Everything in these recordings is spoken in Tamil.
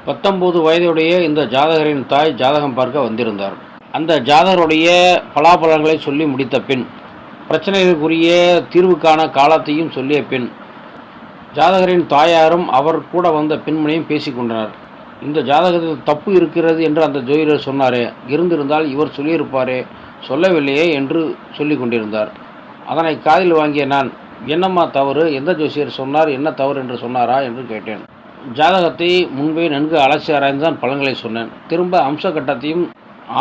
19 வயதுடைய இந்த ஜாதகரின் தாய் ஜாதகம் பார்க்க வந்திருந்தார். அந்த ஜாதகருடைய பலாபலன்களை சொல்லி முடித்த பின், பிரச்சனைகளுக்குரிய தீர்வுக்கான காலத்தையும் சொல்லிய பின், ஜாதகரின் தாயாரும் அவர் கூட வந்த பெண்மணியும் பேசிக்கொண்டனர். இந்த ஜாதகத்தில் தப்பு இருக்கிறது என்று அந்த ஜோதிடர் சொன்னாரே, இருந்திருந்தால் இவர் சொல்லியிருப்பாரே, சொல்லவில்லையே என்று சொல்லி கொண்டிருந்தார். அதனை காதில் வாங்கிய நான், என்னம்மா தவறு, எந்த ஜோசியர் சொன்னார், என்ன தவறு என்று சொன்னாரா என்று கேட்டேன். ஜாதகத்தை முன்பே நன்கு அலசி ஆராய்ந்துதான் பலன்களை சொன்னேன். திரும்ப அம்சகட்டத்தையும்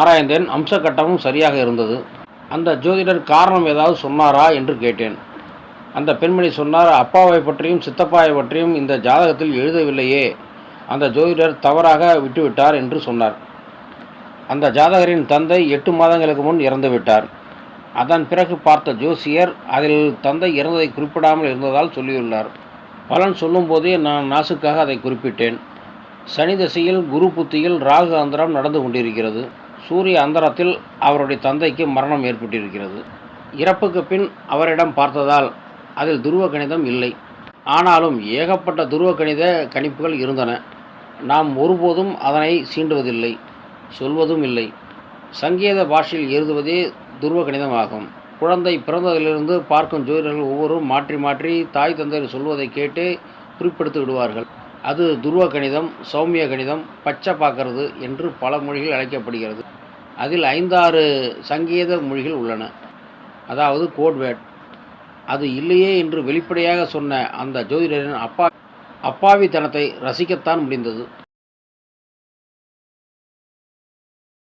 ஆராய்ந்தேன். அம்சகட்டமும் சரியாக இருந்தது. அந்த ஜோதிடர் காரணம் ஏதாவது சொன்னாரா என்று கேட்டேன். அந்த பெண்மணி சொன்னார், அப்பாவை பற்றியும் சித்தப்பாவை பற்றியும் இந்த ஜாதகத்தில் எழுதவில்லையே, அந்த ஜோதிடர் தவறாக விட்டுவிட்டார் என்று சொன்னார். அந்த ஜாதகரின் தந்தை 8 மாதங்களுக்கு முன் இறந்துவிட்டார். அதன் பிறகு பார்த்த ஜோசியர் அதில் தந்தை இறந்ததை குறிப்பிடாமல் இருந்ததால் சொல்லியுள்ளார். பலன் சொல்லும்போதே நான் நாசுக்காக அதை குறிப்பிட்டேன். சனி திசையில் குரு புத்தியில் ராகு அந்தரம் நடந்து கொண்டிருக்கிறது. சூரிய அந்தரத்தில் அவருடைய தந்தைக்கு மரணம் ஏற்பட்டிருக்கிறது. இறப்புக்கு பின் அவரிடம் பார்த்ததால் அதில் துருவ கணிதம் இல்லை. ஆனாலும் ஏகப்பட்ட துருவ கணித கணிப்புகள் இருந்தன. நாம் ஒருபோதும் அதனை சீண்டுவதில்லை, சொல்வதும் இல்லை. சங்கேத பாஷையில் எழுதுவதே துருவ கணிதமாகும். குழந்தை பிறந்ததிலிருந்து பார்க்கும் ஜோதிடர்கள் ஒவ்வொருவரும் மாற்றி மாற்றி தாய் தந்தையர் சொல்வதை கேட்டு குறிப்பெடுத்து விடுவார்கள். அது துருவ கணிதம், சௌமிய கணிதம், பச்சை பார்க்கறது என்று பல மொழிகள் அழைக்கப்படுகிறது. அதில் 5-6 சங்கேத மொழிகள் உள்ளன, அதாவது கோட்வேர்ட். அது இல்லையே என்று வெளிப்படையாக சொன்ன அந்த ஜோதிடரின் அப்பாவித்தனத்தை ரசிக்கத்தான் முடிந்தது.